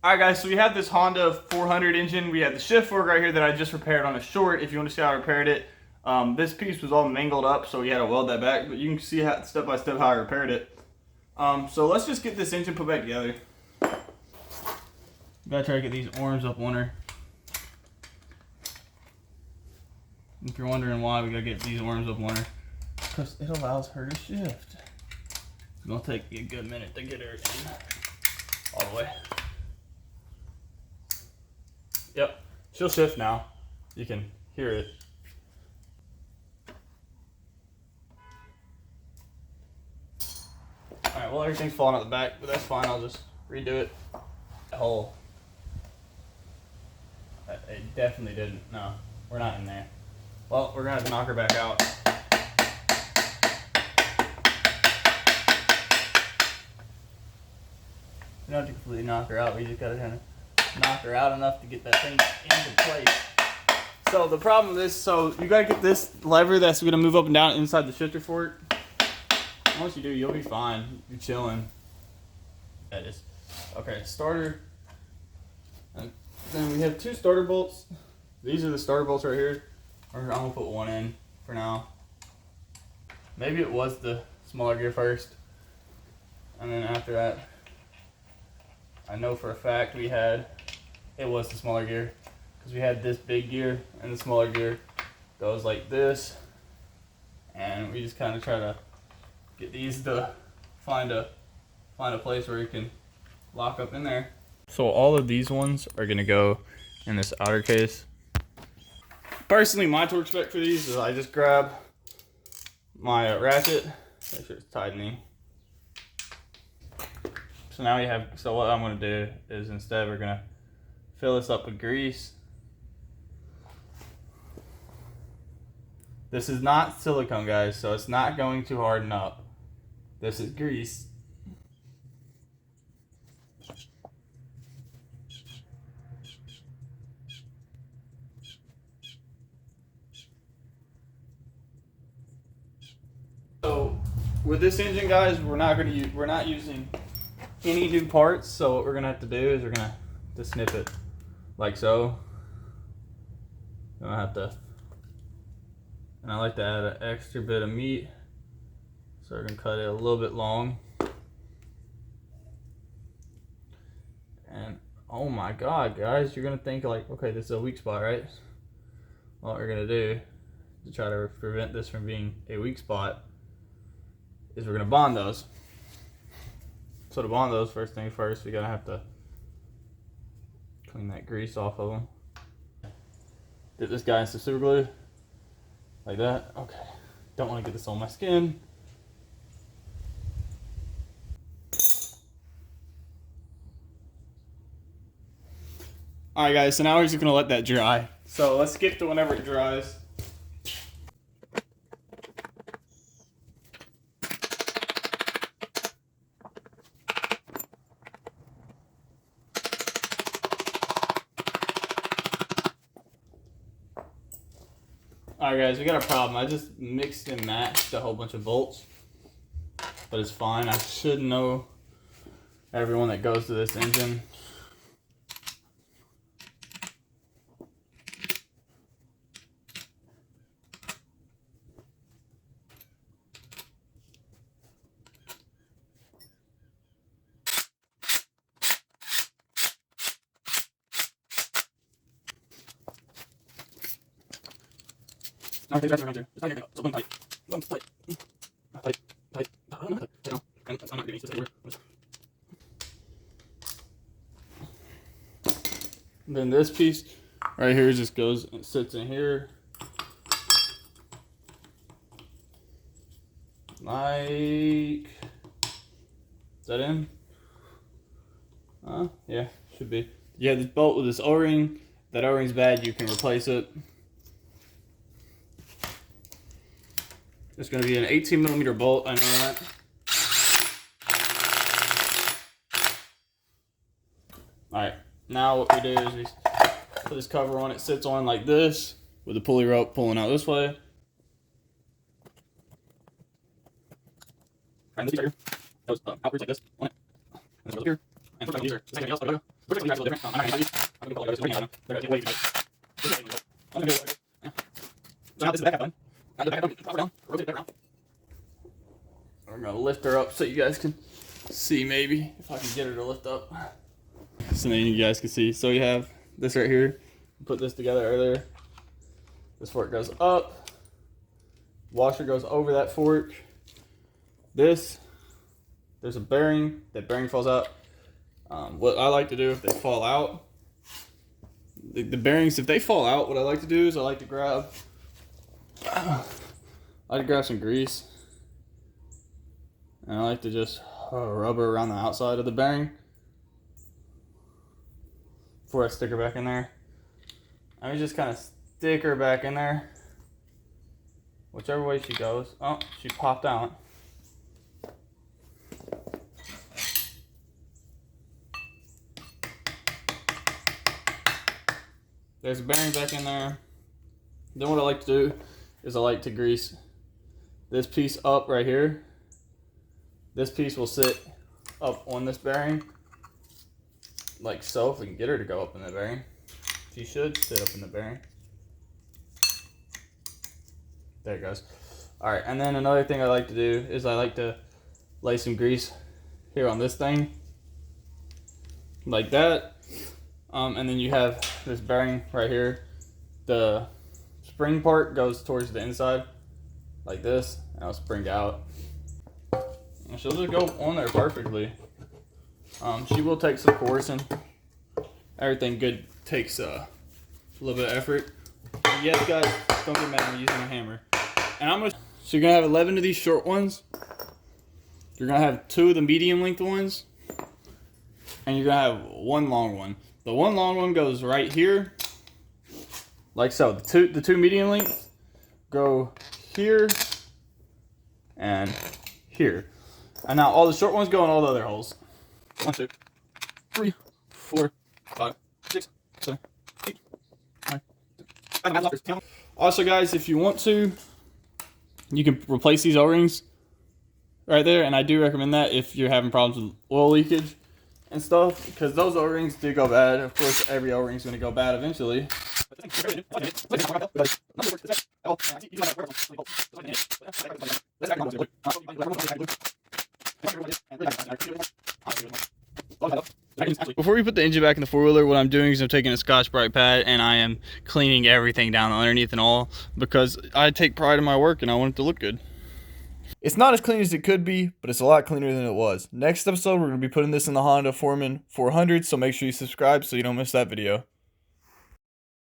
Alright guys, so we have this Honda 400 engine. We had the shift fork right here that I just repaired on a short. If you want to see how I repaired it, this piece was all mangled up, so we had to weld that back. But you can see how, step by step how I repaired it. So let's just get this engine put back together. Gotta try to get these arms up on her. If you're wondering why we gotta get these arms up on her, because it allows her to shift. It's gonna take a good minute to get her in all the way. Yep, she'll shift now. You can hear it. Alright, well everything's falling out the back, but that's fine, I'll just redo it. Oh. It definitely didn't. No, we're not in there. Well, we're gonna have to knock her back out. We don't have to completely knock her out, we just gotta kind of knock her out enough to get that thing into place. So the problem with this, so you gotta get this lever that's gonna move up and down inside the shifter fork. Once you do, you'll be fine. You're chilling. That is. Okay, starter. And then we have two starter bolts. These are the starter bolts right here. I'm gonna put one in for now. Maybe it was the smaller gear first. And then after that, I know for a fact it was the smaller gear. Because we had this big gear and the smaller gear goes like this. And we just kind of try to get these to find a place where you can lock up in there. So all of these ones are gonna go in this outer case. Personally, my torque spec for these is I just grab my ratchet, make sure it's tightening. So now you have, so what I'm gonna do is instead we're gonna fill this up with grease. This is not silicone, guys, so it's not going to harden up. This is grease. So with this engine, guys, we're not using any new parts. So what we're gonna have to do is we're gonna just snip it like so. Gonna have to, and I like to add an extra bit of meat, so we're gonna cut it a little bit long. And oh my God, guys, you're gonna think like, okay, this is a weak spot, right? What we're gonna do to try to prevent this from being a weak spot is we're gonna bond those. So to bond those, first thing first, we're gonna have to clean that grease off of them. Dip this guy in some super glue, like that. Okay, don't want to get this on my skin. All right, guys. So now we're just gonna let that dry. So let's skip to whenever it dries. Alright guys, we got a problem. I just mixed and matched a whole bunch of bolts, but it's fine. I should know everyone that goes to this engine. No, take that around here. Just tight it up. So tight. Tight. Tight. Tight. I'm not getting to anywhere. Then this piece right here just goes and sits in here. Like, is that in? Yeah, should be. You have this bolt with this O-ring. That O-ring's bad, you can replace it. It's going to be an 18mm bolt, I know that. Alright, now what we do is we put this cover on. It sits on like this with the pulley rope pulling out this way. And this here goes outwards like this on it. And this goes here. And sometimes these are the same as the other. I'm gonna lift her up so you guys can see, maybe if I can get her to lift up. So then you guys can see. So you have this right here. Put this together right there. This fork goes up. Washer goes over that fork. There's a bearing. That bearing falls out. What I like to do if they fall out, the bearings, if they fall out, what I like to do is I like to grab some grease. And I like to just rub her around the outside of the bearing before I stick her back in there. I mean, just kind of stick her back in there. Whichever way she goes. Oh, she popped out. There's a bearing back in there. Then what I like to do is I like to grease this piece up right here. This piece will sit up on this bearing, like so, if we can get her to go up in the bearing. She should sit up in the bearing. There it goes. Alright, and then another thing I like to do is I like to lay some grease here on this thing, like that. And then you have this bearing right here. The spring part goes towards the inside, like this, and I'll spring out. And she'll just go on there perfectly. She will take some coercing. Everything good takes a little bit of effort. And yes, guys, don't get mad at me using a hammer. And so you're gonna have 11 of these short ones. You're gonna have 2 of the medium length ones, and you're gonna have 1 long one. The 1 long one goes right here, like so. The two medium lengths go here and here. And now all the short ones go in all the other holes. 1, 2, 3, 4, 5, 6, 7, 8, 9, 10. Also, guys, if you want to, you can replace these O-rings right there, and I do recommend that if you're having problems with oil leakage and stuff, because those O-rings do go bad. Of course, every O-ring is going to go bad eventually. Before we put the engine back in the four-wheeler, what I'm doing is I'm taking a Scotch-Brite pad and I am cleaning everything down underneath and all, because I take pride in my work and I want it to look good. It's not as clean as it could be, but it's a lot cleaner than it was. Next episode, we're going to be putting this in the Honda Foreman 400, so make sure you subscribe so you don't miss that video.